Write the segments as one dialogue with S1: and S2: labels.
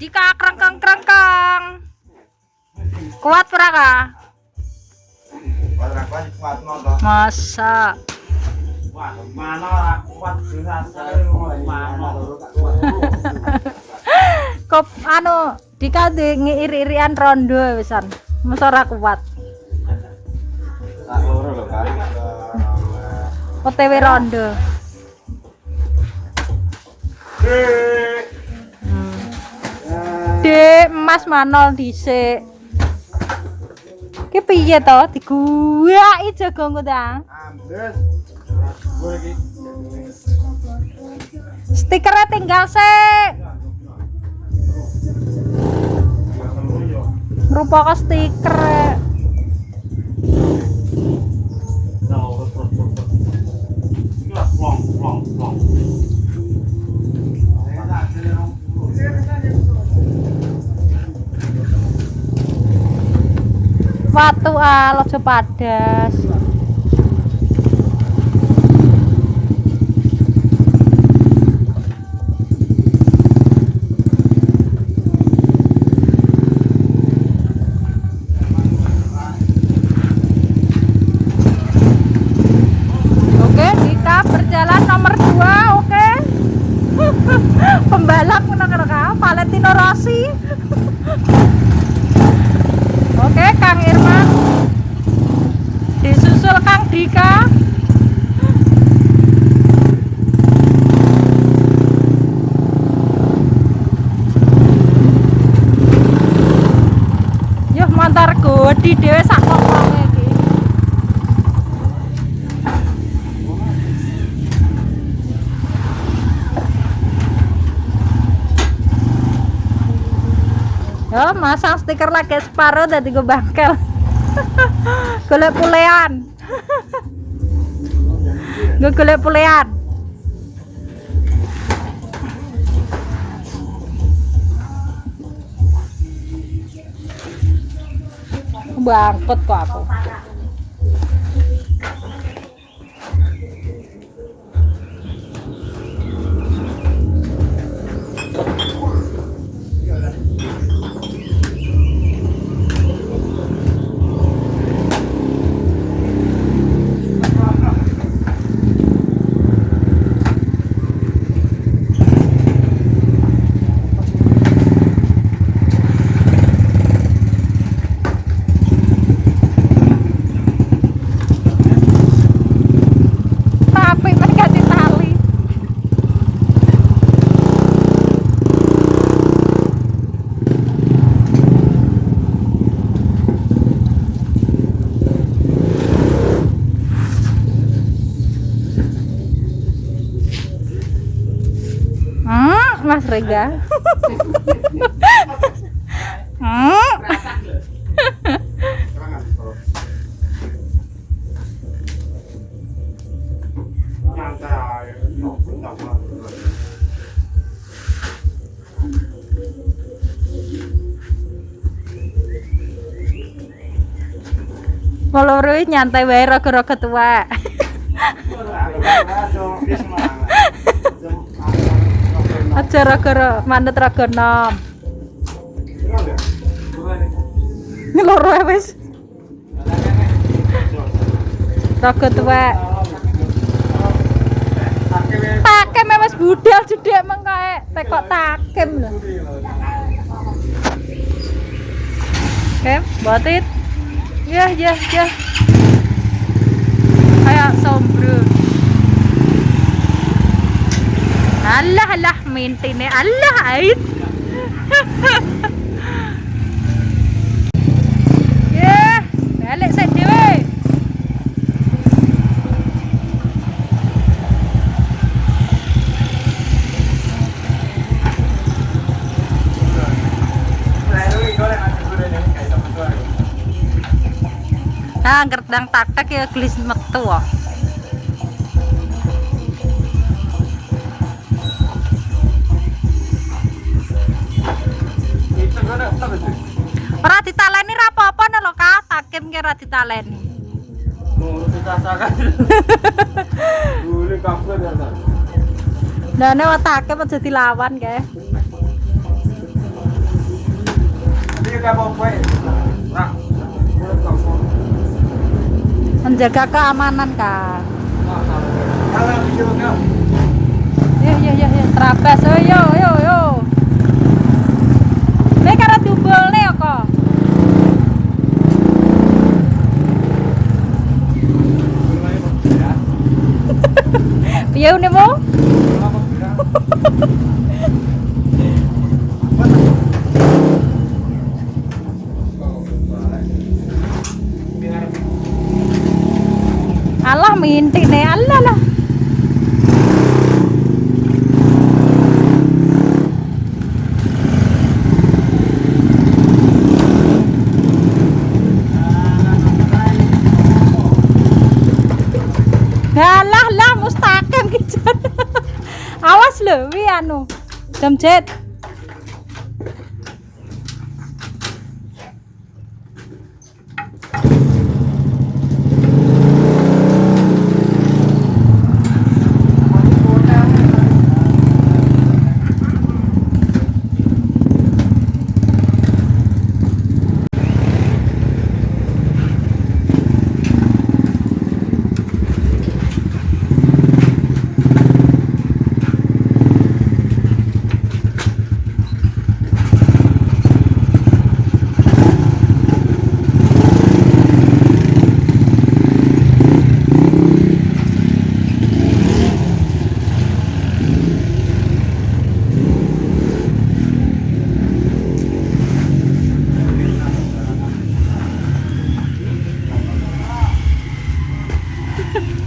S1: Dika krengkeng. Kuat ora ka? Masa.
S2: Wah, mana ora kuat
S1: Kop anu Dika ngiri-irian rondo wisan. Masa ora kuat.
S2: Tak loro lho, Kak.
S1: OTW rondo. Dek, Mas manol dhisik. Ki piye to diguwaki jagongku ta?
S2: Ambles. Gue iki.
S1: Stikernya tinggal sik. Rupa ke stiker. Watu lojo padas. Oke, Dika berjalan nomor 2, oke. Pembalap menang-menang Valentino Rossi. Oke, Kang Irman disusul Kang Dika. Yuh montor godi dhewe sak wong-wonge iki. Yo, masang stiker lagi separuh dadi gue bangkel. Golek pulean. Gue golek pulean. Bangkut kok aku. Tapi mereka ditali. Mas Rega. Ngeloroi nyantai wae raga-raga tua. Aja raga manut raga nom. Ngeloro wis. Raga tua. Takem wis budal jedhek mengkae tekok takem lho. Oke, botit. Ya. Kayak sombro. Alah mintine Allah ait. Ya, balik sik dhewe. Nah, ngerdang tak-tak ya gelis metu kok. Ora ditaleni ra apa-apa lho, Kak. Takim ki ora ditaleni.
S2: Ngurus ditasakan. Dulu kabel ya.
S1: Lah nek takim aja dilawan, kae.
S2: apa kowe? Rak.
S1: Menjaga keamanan kan.
S2: Kalau video kau.
S1: Yo terabas yo. Nek karo dumbolne kok. Piye unemu? Alah mintine alah. Lah mustaqim ki. Awas lho wi anu. Jamjet.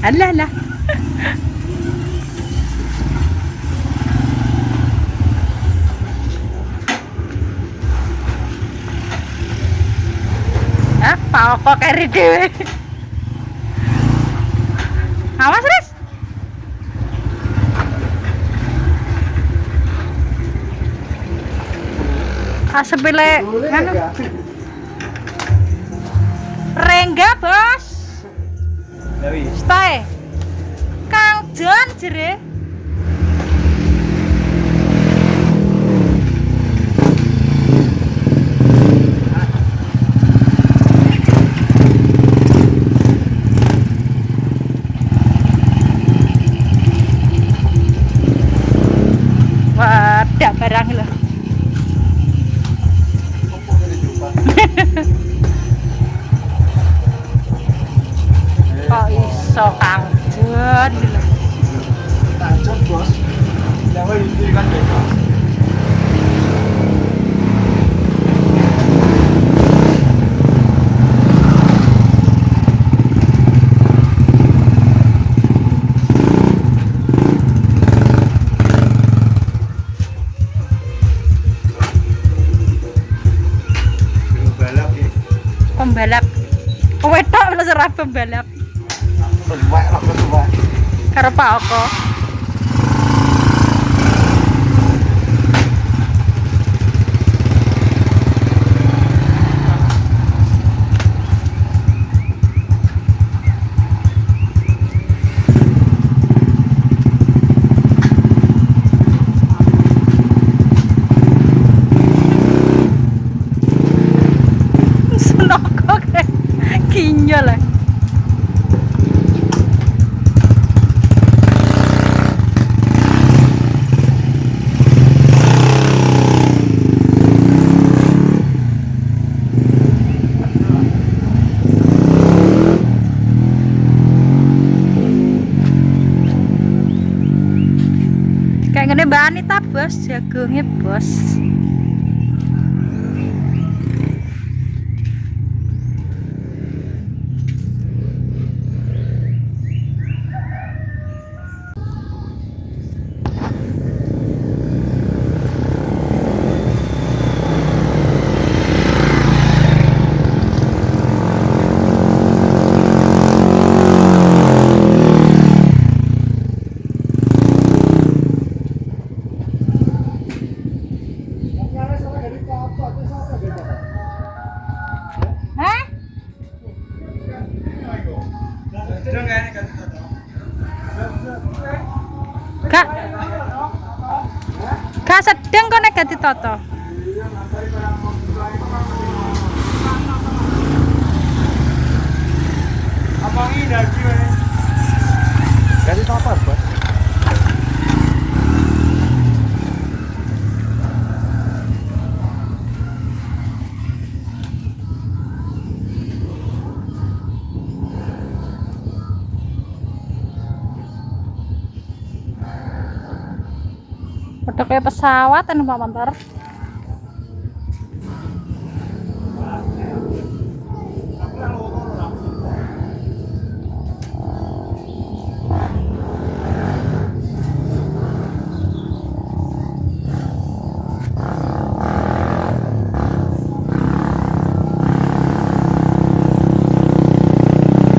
S1: Alah. Apa kok keri dhewe? Awas, Riz. Asepile anu. Rengga, Bos.
S2: Dewi.
S1: Stay. Kang Jon jere. Wadah barang lho. Kok iso Kang Jon lho.
S2: Lanjut, Bos. Jangan dirikan beda.
S1: Pembalap. Wedok lho serah pembalap.
S2: Tuwek.
S1: Karo Pak Oko. Senoko kayak kinyol lah. Kayak ngene Mbak Anita, Bos, jagungnya, Bos. Hah? Gak sedeng kok nek ganti toto.
S2: Apa ini lagi? Kasih apa, Bos?
S1: Udah kayak pesawat numpak motor.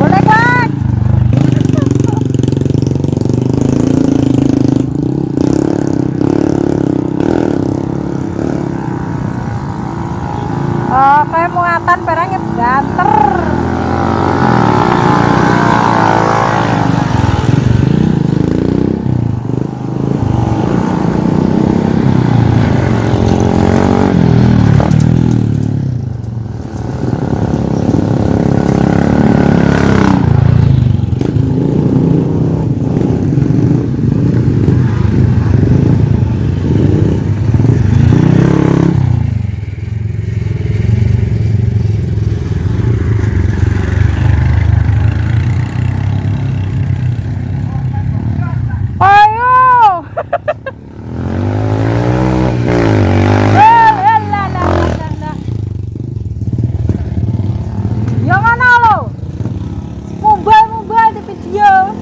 S1: Boleh kan? Oh, kayak muatan barangnya banter. Ayo. Yang mana lo? Mobile di video.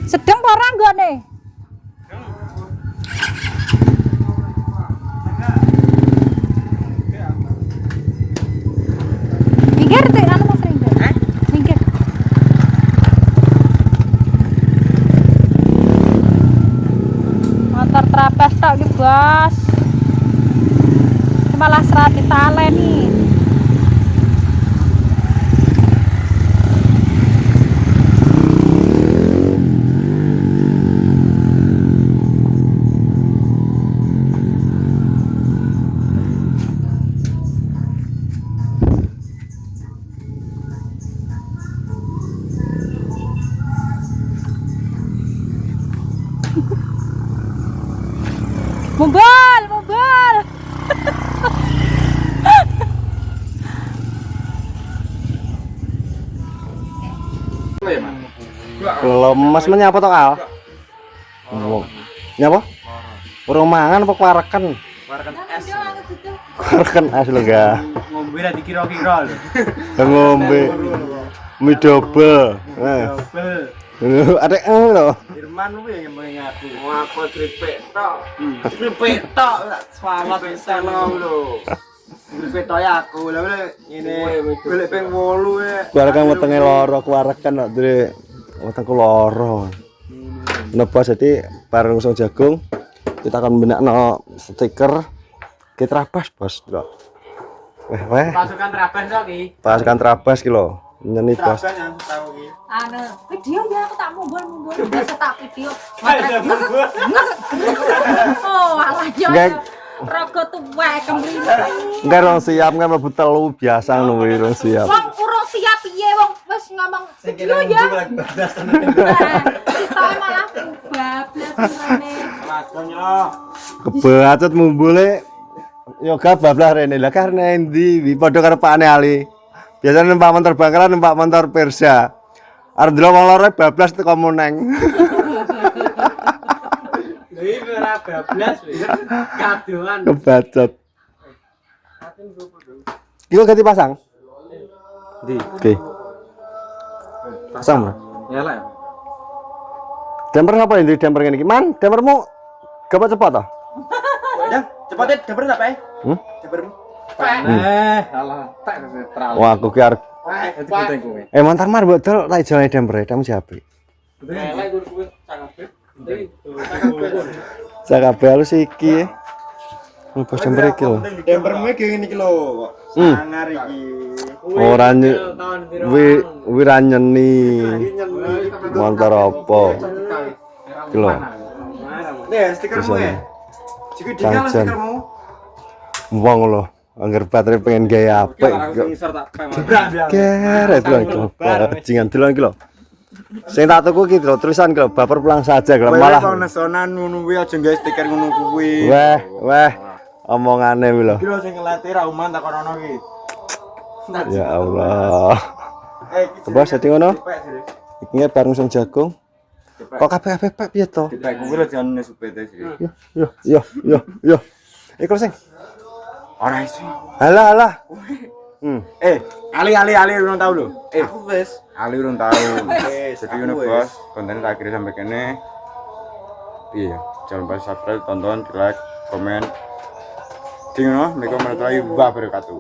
S1: Sedang orang enggak nih? Minggir tuh, anu Mas Ringga. Minggir. Motor trapes tok iki, Bos. Malah serat ditaleni. Mobil.
S3: Belum Mas menyapa tok Al? Nyapa? Urung mangan apa kuareken?
S2: Warkan es.
S3: Kuareken es lho ga.
S2: Ngombe ra dikira-kira lho.
S3: Ngombe mie double. Ada lho.
S2: Irman lu yang nyembunyi aku. Aku kripik tok. Kripik tok selamat selalu lho. Kripik tok ya aku lho ngene golek ping 8 ya.
S3: Kuareken wetenge loro kuareken kok Dre. Wetengku loro. Nebas jadi bareng usung jagung kita akan benakno stiker kita trabas Bos lho. Weh.
S2: Pasukan Trabas kok iki.
S3: Pasukan trabas ki lho. Nyenit Bos.
S2: Trabas yang tahu iki.
S1: Anu, video ya aku tak mumbul biasa tak video. Oh, alah yo. Rogo tuwek kemrine.
S3: Enggak rong siap enggak mlebu telu biasa ngono kuwi rong siap.
S1: Wong urung siap piye wong wis ngomong video ya. Kita malah bablas rene.
S2: Lakon yo.
S3: Kebacut mumbule yoga bablas rene lah karena endi padha karo Pak Ali. Biasanya numpak motor bangkalan numpak motor Persia. Arep delok wong loro bablas teko muneng.
S2: Iki ora bablas wis kadoan.
S3: Kebacut. Kilo ganti pasang?
S2: Di.
S3: Oke. Pasang, Bro.
S2: Ya lah.
S3: Damper apa ini damper ngene iki? Man, dampermu gampang cepat toh?
S2: Ya, cepatin damper tak, Pak?
S3: Hmm?
S2: Dampermu. Alah, tak terlalu.
S3: Wah, aku ki arep
S2: Itu kowe.
S3: mantar mar mbok dol tak jalane damper, kamu siapa? Sakabeh halus iki. Bos jember iki lho.
S2: Tempermu iki ngene iki lho kok. Sangar iki.
S3: Ora wi ra nyeni. Montor apa? Iki lho.
S2: Nih, stikermu ya. Jika tinggal stikermu.
S3: Wong lho, angger baterai pengen gaya apik. Keret lho. Bajingan delok iki lho. Sing tak tuku iki lho, tulisan iki lho, baper pulang saja lho malah.
S2: Kowe nesonan ngono kuwi aja nggae stiker ngono kuwi.
S3: Weh. Omongane kuwi lho.
S2: Iki lho sing ngelati ra uman tak kono iki.
S3: Ya Allah. Bos dadi ngono. Iki bareng sing jagung. Kok kabeh pek piye to?
S2: Dipek kuwi lho jangan supete sih.
S3: Yo. Iku sing.
S2: Ora iso.
S3: Alah.
S2: Ali urung tau lho. Aku wis. Ali urung tau. Jadi ngono bos, konten tak akhiri sampai kene. Iya, jangan lupa subscribe, tonton, like, komen. Dingno, mereka menerai wabarakatuh.